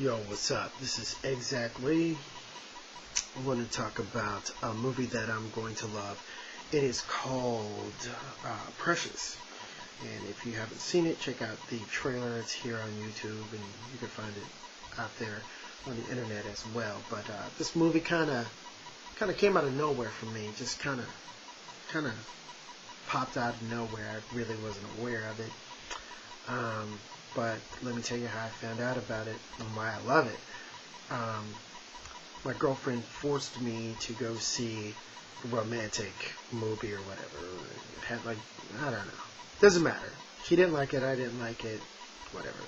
Yo, what's up? This is Exactly. I want to talk about a movie that I'm going to love. It is called Precious. And if you haven't seen it, check out the trailer. It's here on YouTube, and you can find it out there on the internet as well. But this movie kind of came out of nowhere for me. Just kind of popped out of nowhere. I really wasn't aware of it. But let me tell you how I found out about it and why I love it. Um, my girlfriend forced me to go see a romantic movie or whatever. It had I don't know. Doesn't matter. She didn't like it. I didn't like it. Whatever.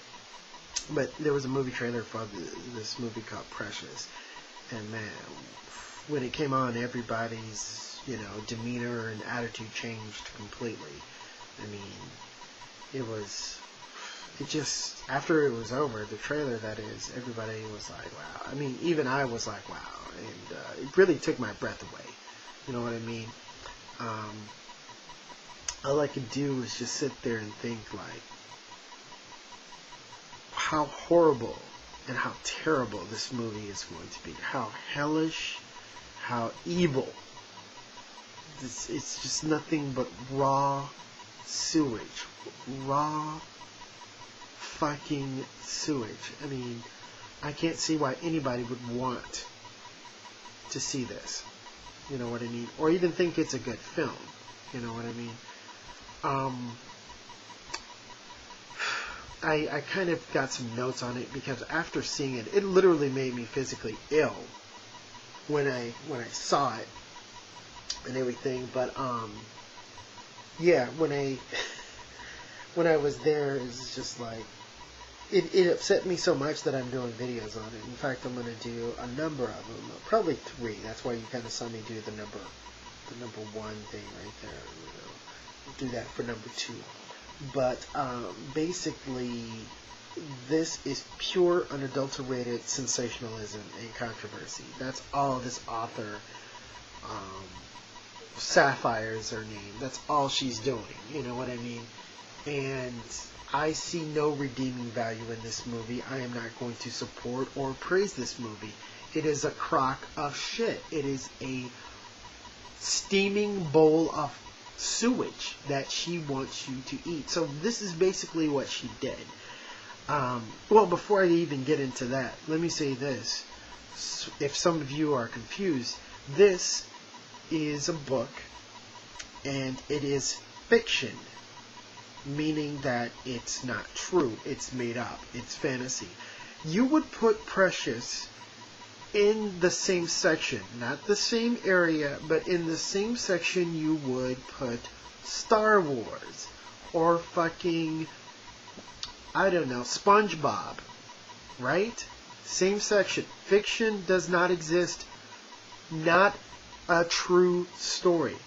But there was a movie trailer for this movie called Precious. And man, when it came on, everybody's, demeanor and attitude changed completely. I mean, it just, after it was over, the trailer that is, everybody was like, wow. I mean, even I was like, wow. And it really took my breath away. You know what I mean? All I could do was just sit there and think, like, how horrible and how terrible this movie is going to be. How hellish, how evil. It's just nothing but raw sewage. Raw fucking sewage. I mean, I can't see why anybody would want to see this. You know what I mean? Or even think it's a good film. You know what I mean? I kind of got some notes on it because after seeing it, it literally made me physically ill when I saw it and everything. But yeah, when I was there, it was just like it upset me so much that I'm doing videos on it. In fact, I'm going to do a number of them, probably 3. That's why you kind of saw me do the number 1 thing right there. Do that for number 2. But basically, this is pure, unadulterated sensationalism and controversy. That's all this author, Sapphire is her name. That's all she's doing. You know what I mean? And I see no redeeming value in this movie. I am not going to support or praise this movie. It is a crock of shit. It is a steaming bowl of sewage that she wants you to eat. So this is basically what she did. Well, before I even get into that, let me say this. If some of you are confused, this is a book and it is fiction, meaning that it's not true, it's made up, it's fantasy. You would put Precious in the same section, not the same area, but in the same section you would put Star Wars or fucking, I don't know, SpongeBob, right? Same section. Fiction does not exist. Not a true story.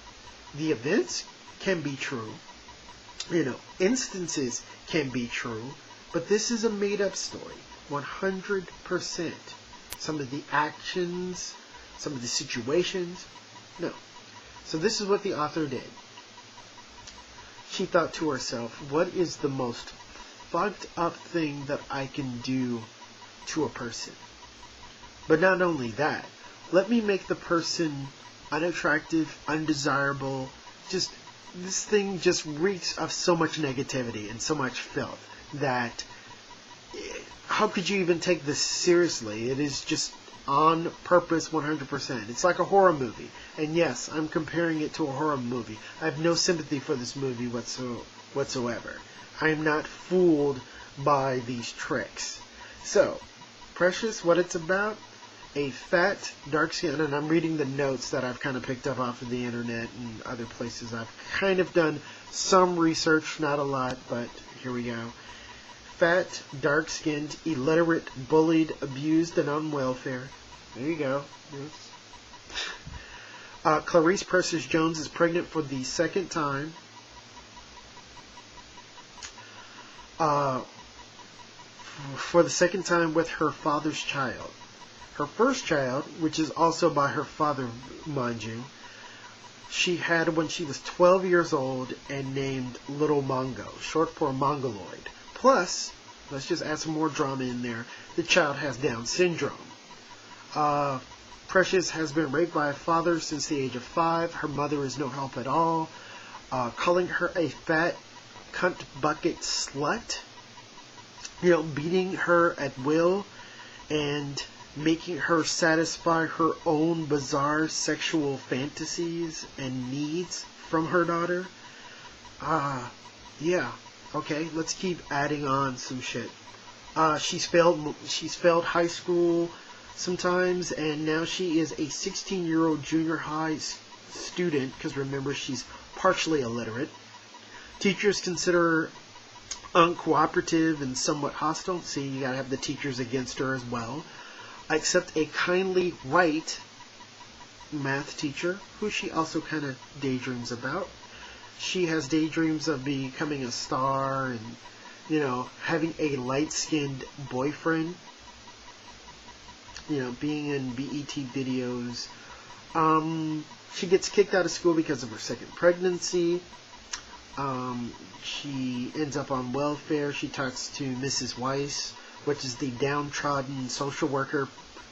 The events can be true. Instances can be true, but this is a made-up story. 100%. Some of the actions, some of the situations, no. So this is what the author did. She thought to herself, what is the most fucked up thing that I can do to a person? But not only that, let me make the person unattractive, undesirable. Just, this thing just reeks of so much negativity and so much filth that how could you even take this seriously? It is just on purpose 100%. It's like a horror movie. And yes, I'm comparing it to a horror movie. I have no sympathy for this movie whatsoever. I am not fooled by these tricks. So, Precious, what it's about? A fat, dark-skinned, and I'm reading the notes that I've kind of picked up off of the internet and other places. I've kind of done some research, not a lot, but here we go. Fat, dark-skinned, illiterate, bullied, abused, and on welfare. There you go. Yes. Clarice Precious Jones is pregnant for the second time. For the second time with her father's child. Her first child, which is also by her father, mind you, she had when she was 12 years old and named Little Mongo, short for Mongoloid. Plus, let's just add some more drama in there. the child has Down syndrome. Precious has been raped by a father since the age of 5. Her mother is no help at all, calling her a fat cunt bucket slut, beating her at will and making her satisfy her own bizarre sexual fantasies and needs from her daughter. Yeah, okay, let's keep adding on some shit. She's failed high school sometimes, and now she is a 16-year-old junior high student, because remember, she's partially illiterate. Teachers consider her uncooperative and somewhat hostile. See, you gotta have the teachers against her as well. Except a kindly white math teacher, who she also kind of daydreams about. She has daydreams of becoming a star and, having a light-skinned boyfriend. Being in BET videos. She gets kicked out of school because of her second pregnancy. She ends up on welfare. She talks to Mrs. Weiss, which is the downtrodden social worker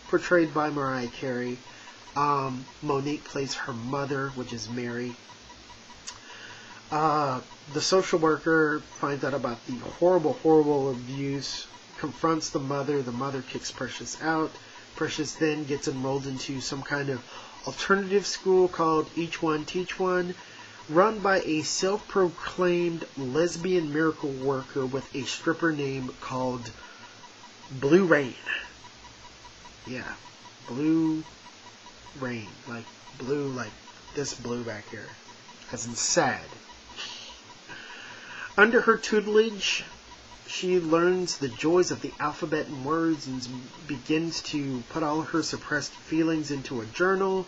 portrayed by Mariah Carey. Monique plays her mother, which is Mary. The social worker finds out about the horrible abuse, confronts the mother. The mother kicks Precious out. Precious then gets enrolled into some kind of alternative school called Each One Teach One, run by a self-proclaimed lesbian miracle worker with a stripper name called Blue Rain. Yeah, Blue Rain. Like blue, like this blue back here. As in sad. Under her tutelage, she learns the joys of the alphabet and words and begins to put all her suppressed feelings into a journal.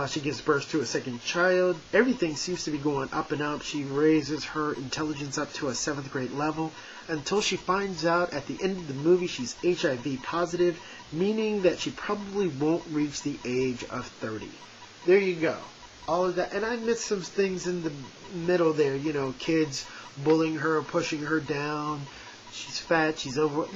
She gives birth to a second child. Everything seems to be going up and up. She raises her intelligence up to a 7th grade level until she finds out at the end of the movie she's HIV positive, meaning that she probably won't reach the age of 30. There you go. All of that. And I missed some things in the middle there. Kids bullying her, pushing her down. She's fat, she's over,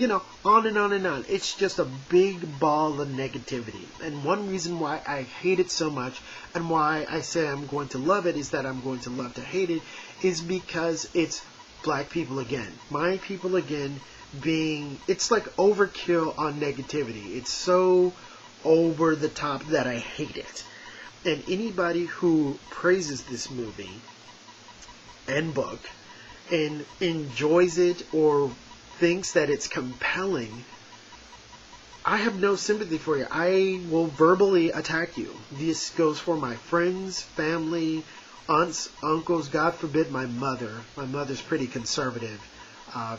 on and on and on. It's just a big ball of negativity. And one reason why I hate it so much, and why I say I'm going to love it, is that I'm going to love to hate it, is because it's black people again. My people again it's like overkill on negativity. It's so over the top that I hate it. And anybody who praises this movie and book and enjoys it or thinks that it's compelling, I have no sympathy for you. I will verbally attack you. This goes for my friends, family, aunts, uncles, God forbid my mother. My mother's pretty conservative.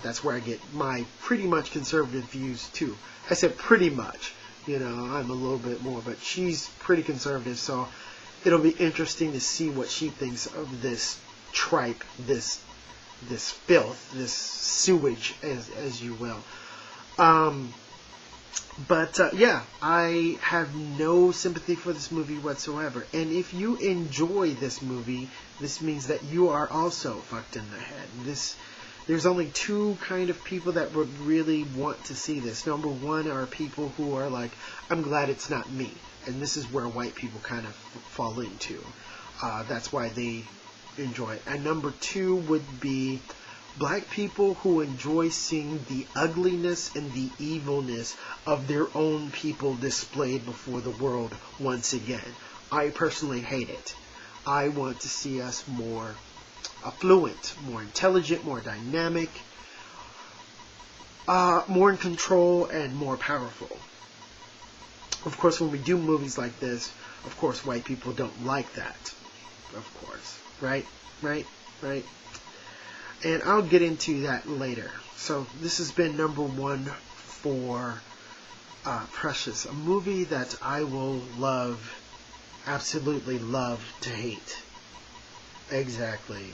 That's where I get my pretty much conservative views too. I said pretty much. I'm a little bit more, but she's pretty conservative, so it'll be interesting to see what she thinks of this tripe, this filth, this sewage, as you will. Yeah, I have no sympathy for this movie whatsoever. And if you enjoy this movie, this means that you are also fucked in the head. There's only two kind of people that would really want to see this. Number one are people who are like, I'm glad it's not me. And this is where white people kind of fall into. That's why they enjoy it. And number two would be black people who enjoy seeing the ugliness and the evilness of their own people displayed before the world once again. I personally hate it. I want to see us more affluent, more intelligent, more dynamic, more in control, and more powerful. Of course, when we do movies like this, of course, white people don't like that. Of course. Right? And I'll get into that later. So, this has been number one for Precious. A movie that I will absolutely love to hate. Exactly.